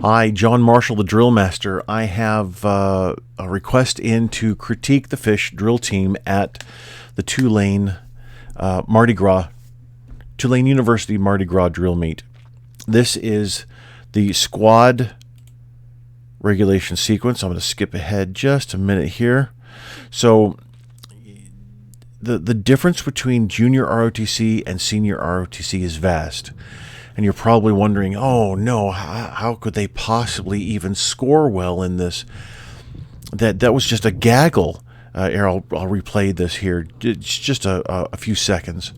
Hi, John Marshall, the DrillMaster. I have a request in to critique the fish drill team at the Tulane Mardi Gras, Tulane University Mardi Gras drill meet. This is the squad regulation sequence. I'm going to skip ahead just a minute here. So the difference between junior ROTC and senior ROTC is vast. And you're probably wondering, oh no, how could they possibly even score well in this? That was just a gaggle. Here, I'll replay this here. It's just a few seconds.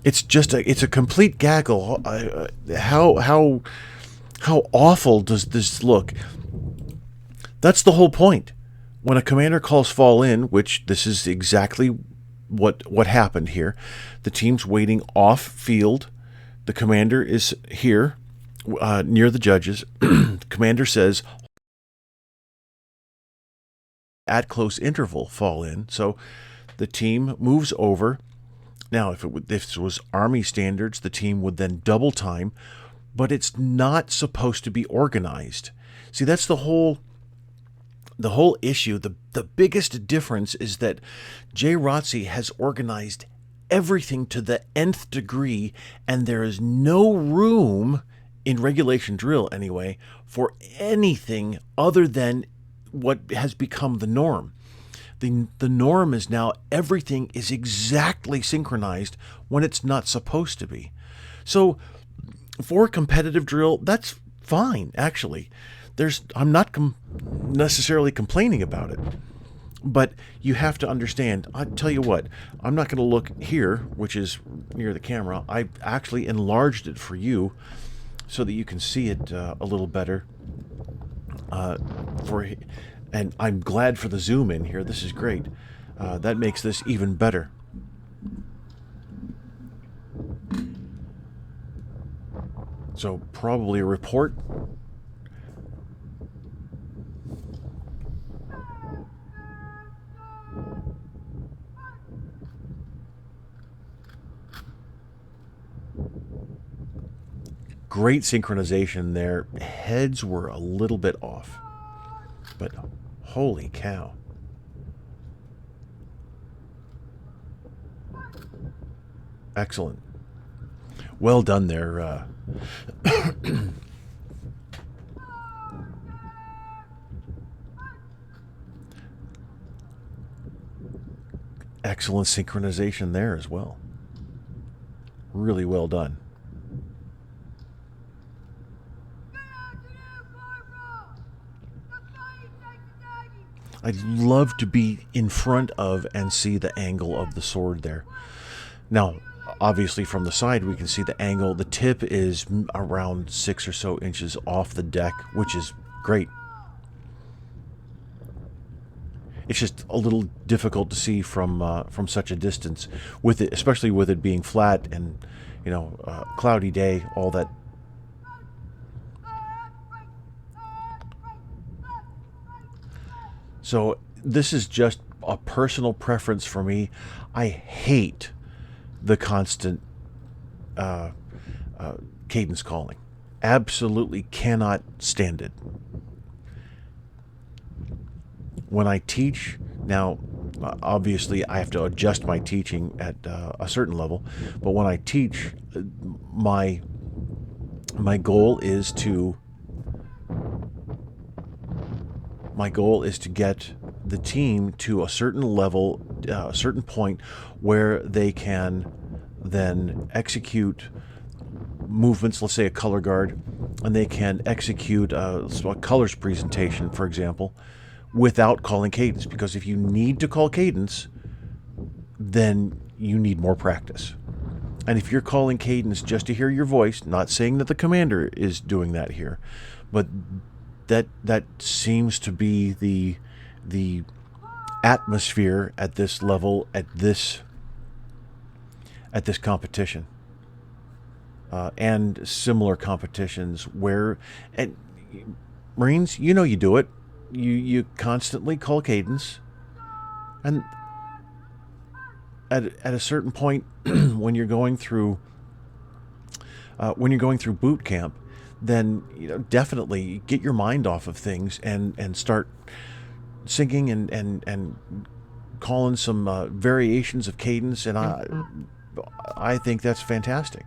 It's a complete gaggle. How awful does this look? That's the whole point. When a commander calls fall in, which this is exactly what happened here, the team's waiting off field. The commander is here near the judges. The commander says, at close interval, fall in. So the team moves over. Now, if this was Army standards, the team would then double time, but it's not supposed to be organized. See, that's the whole issue. The biggest difference is that JROTC has organized everything to the nth degree, and there is no room in regulation drill anyway for anything other than what has become the norm. The norm is now everything is exactly synchronized when it's not supposed to be. So for competitive drill, that's fine, actually. I'm not necessarily complaining about it. But you have to understand, I tell you what, I'm not going to look here, which is near the camera. I actually enlarged it for you so that you can see it a little better. And I'm glad for the zoom in here. This is great. That makes this even better. So probably a report. Great synchronization there. Heads were a little bit off, but holy cow. Excellent. Well done there. Excellent synchronization there as well. Really well done. I'd love to be in front of and see the angle of the sword there. Now, obviously from the side we can see the angle. The tip is around 6 or so inches off the deck, which is great. It's just a little difficult to see from such a distance, with it, especially with it being flat and cloudy day, all that. So this is just a personal preference for me. I hate the constant cadence calling. Absolutely cannot stand it. When I teach, now obviously I have to adjust my teaching at a certain level, but when I teach, my goal is to get the team to a certain level, a certain point where they can then execute movements, let's say a color guard, and they can execute a colors presentation, for example, without calling cadence. Because if you need to call cadence, then you need more practice. And if you're calling cadence just to hear your voice, not saying that the commander is doing that here, but that seems to be the atmosphere at this level, at this competition, and similar competitions where, and Marines, you do it. You constantly call cadence, and at a certain point when you're going through boot camp, then definitely get your mind off of things and start singing and calling some variations of cadence, and I think that's fantastic.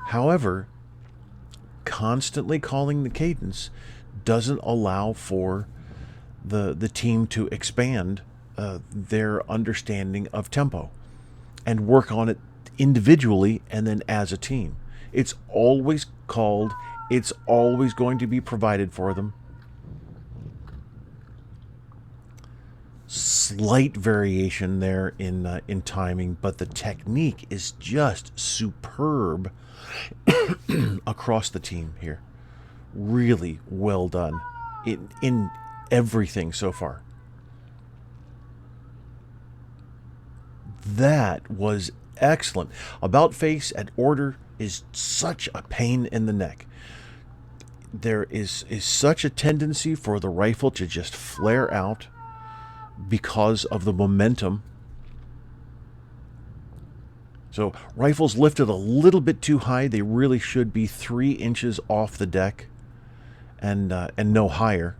However, constantly calling the cadence doesn't allow for the team to expand their understanding of tempo and work on it individually and then as a team. It's always called, it's always going to be provided for them. Slight variation there in timing, but the technique is just superb across the team here. Really well done in everything so far. That was excellent. About face at order is such a pain in the neck. There is such a tendency for the rifle to just flare out because of the momentum. So rifles lifted a little bit too high. They really should be 3 inches off the deck and no higher.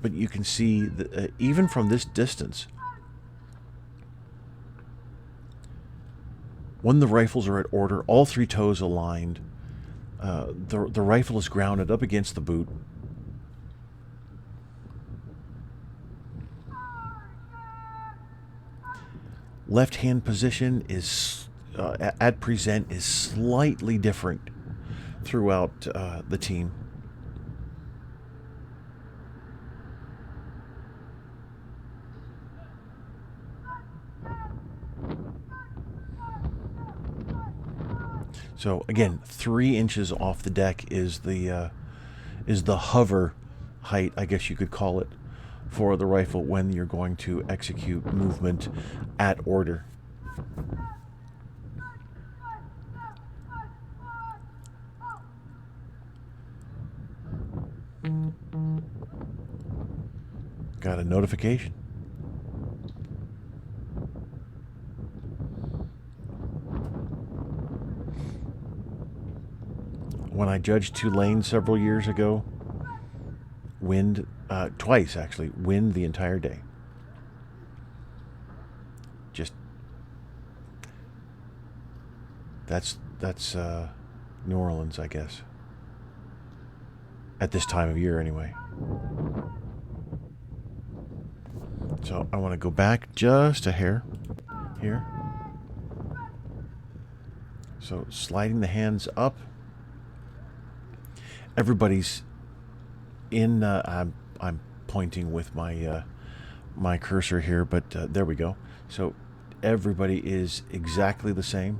But you can see that, even from this distance, when the rifles are at order, all 3 toes aligned, the rifle is grounded up against the boot. Left hand position is at present is slightly different throughout the team. So again, 3 inches off the deck is the hover height, I guess you could call it, for the rifle when you're going to execute movement at order. Got a notification. When I judged Tulane several years ago, wind, twice actually, wind the entire day. Just, that's New Orleans, I guess. At this time of year, anyway. So I want to go back just a hair here. So sliding the hands up. Everybody's in. I'm pointing with my my cursor here, but there we go. So everybody is exactly the same.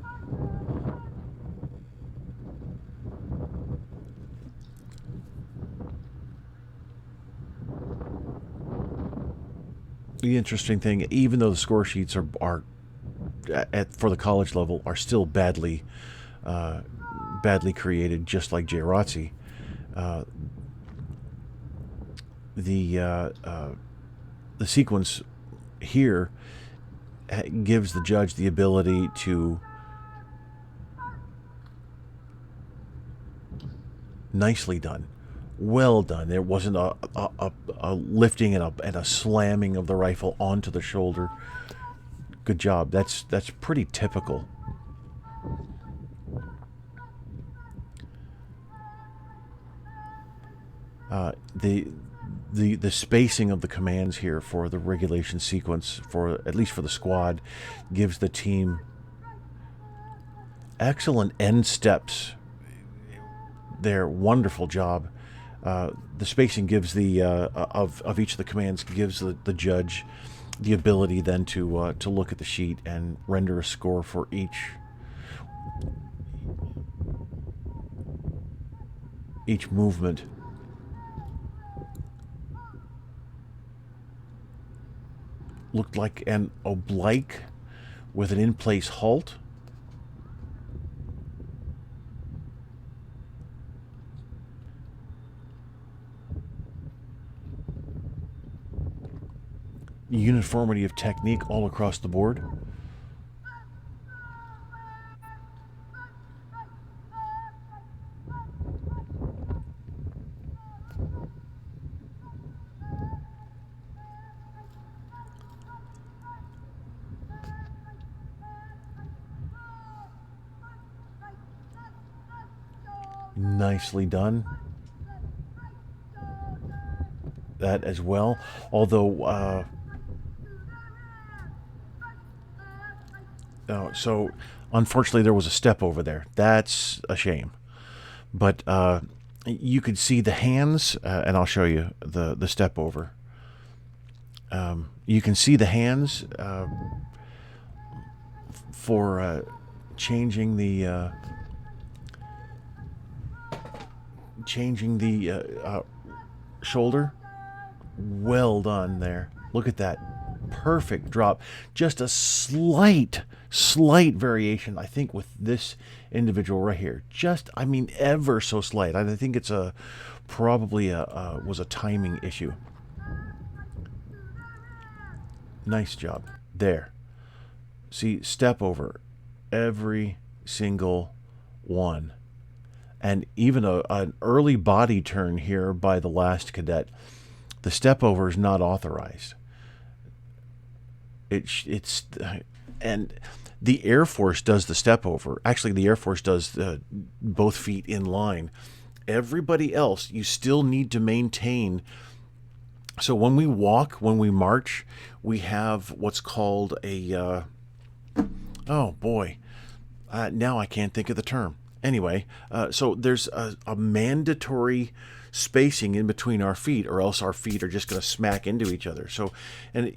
The interesting thing, even though the score sheets are for the college level are still badly created, just like JROTC. The sequence here gives the judge the ability to nicely done, well done. There wasn't a lifting and a slamming of the rifle onto the shoulder. Good job. That's pretty typical. The spacing of the commands here for the regulation sequence, for at least for the squad, gives the team excellent end steps. There, wonderful job. The spacing gives the of each of the commands gives the judge the ability then to look at the sheet and render a score for each movement. Looked like an oblique with an in-place halt. uniformity of technique all across the board. Nicely done. That as well. Although, so unfortunately there was a step over there. That's a shame. But you could see the hands, and I'll show you the step over. You can see the hands for changing the shoulder. Well done there. Look at that. Perfect drop. Just a slight variation, I think, with this individual right here. Just, I mean, ever so slight. I think it's probably was a timing issue. Nice job. There. See, step over every single one. And even an early body turn here by the last cadet. The step over is not authorized. And the Air Force does the step over. Actually, the Air Force does both feet in line. Everybody else, you still need to maintain. So when we walk, when we march, we have what's called a, oh boy, now I can't think of the term. Anyway, so there's a mandatory spacing in between our feet, or else our feet are just going to smack into each other. So, and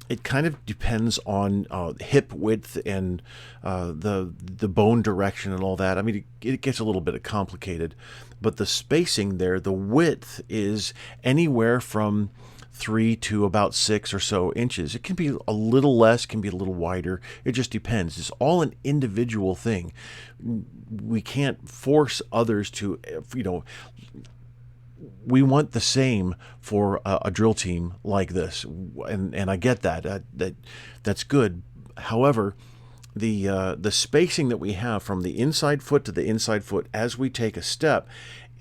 it kind of depends on hip width and the bone direction and all that. I mean, it gets a little bit complicated, but the spacing there, the width is anywhere from 3 to about 6 or so inches. It can be a little less, can be a little wider. It just depends. It's all an individual thing. We can't force others to, we want the same for a drill team like this, and I get that. That's good. However, the spacing that we have from the inside foot to the inside foot as we take a step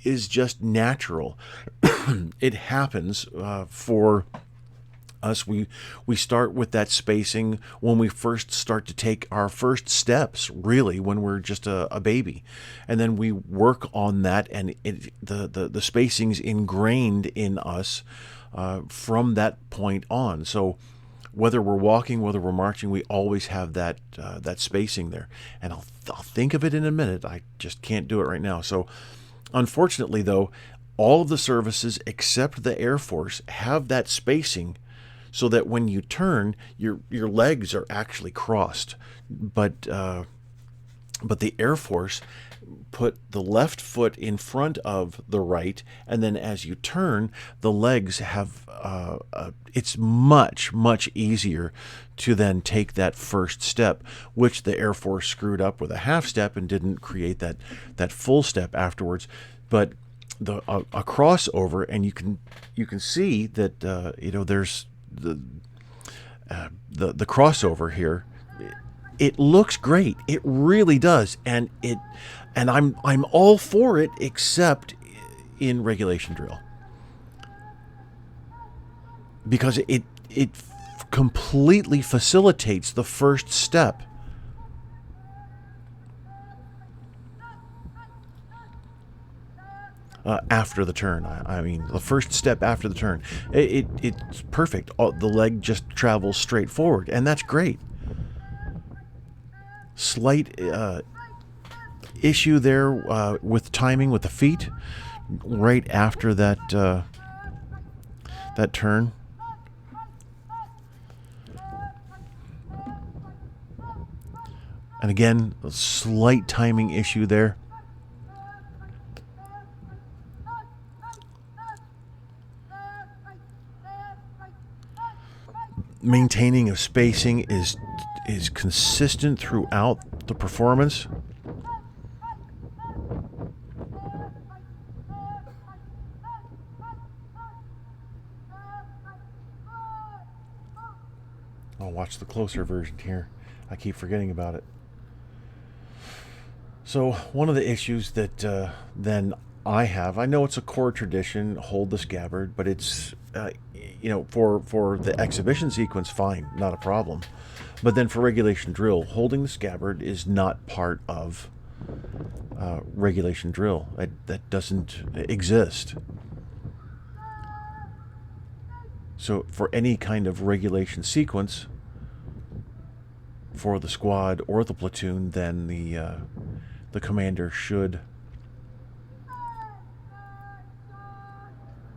is just natural. It happens for us. We start with that spacing when we first start to take our first steps, really, when we're just a baby, and then we work on that, and the spacing's ingrained in us from that point on. So whether we're walking, whether we're marching, we always have that spacing there. And I'll think of it in a minute. I just can't do it right now. So unfortunately, though, all of the services except the Air Force have that spacing so that when you turn, your legs are actually crossed. But the Air Force put the left foot in front of the right, and then as you turn, the legs have, it's much easier to then take that first step, which the Air Force screwed up with a half step and didn't create that full step afterwards. But a crossover, and you can see that there's the crossover here. It looks great. It really does, and I'm all for it, except in regulation drill, because it completely facilitates the first step. After the turn, I mean, the first step after the turn, it's perfect. The leg just travels straight forward, and that's great. Slight issue there with timing with the feet right after that turn. And again, a slight timing issue there. Maintaining of spacing is consistent throughout the performance. watch the closer version here. I keep forgetting about it. So one of the issues that then I know it's a core tradition, hold the scabbard, but it's for the exhibition sequence, fine, not a problem. But then for regulation drill, holding the scabbard is not part of regulation drill. That doesn't exist. So for any kind of regulation sequence for the squad or the platoon, then the commander should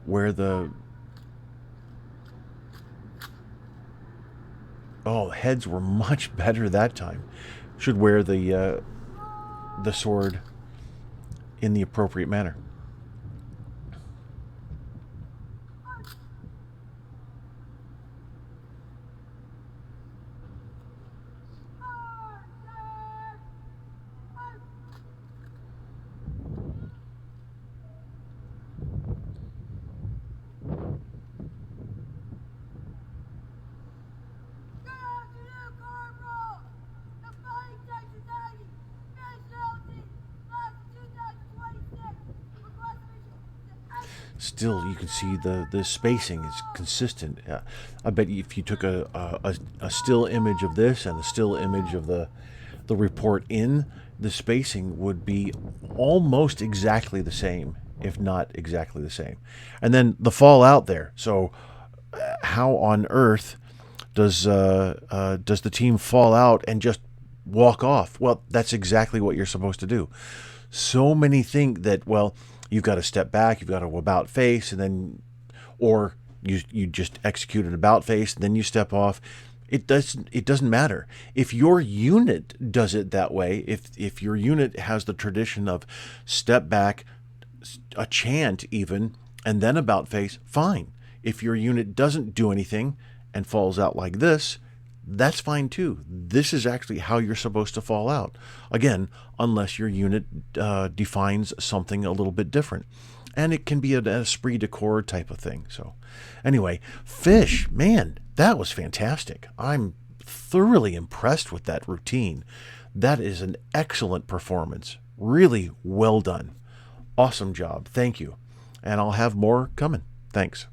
wear the heads were much better that time. Should wear the sword in the appropriate manner. Still, you can see the spacing is consistent. I bet if you took a still image of this and a still image of the report in, the spacing would be almost exactly the same, if not exactly the same. And then the fallout there. So, how on earth does the team fall out and just walk off? Well, that's exactly what you're supposed to do. So many think that, well, you've got to step back, you've got to about face, and then, or you just execute an about face, and then you step off. It doesn't matter. If your unit does it that way, if your unit has the tradition of step back, a chant even, and then about face, fine. If your unit doesn't do anything and falls out like this, that's fine too. This is actually how you're supposed to fall out. Again, unless your unit defines something a little bit different. And it can be an esprit de corps type of thing. So anyway, fish, man, that was fantastic. I'm thoroughly impressed with that routine. That is an excellent performance. Really well done. Awesome job. Thank you. And I'll have more coming. Thanks.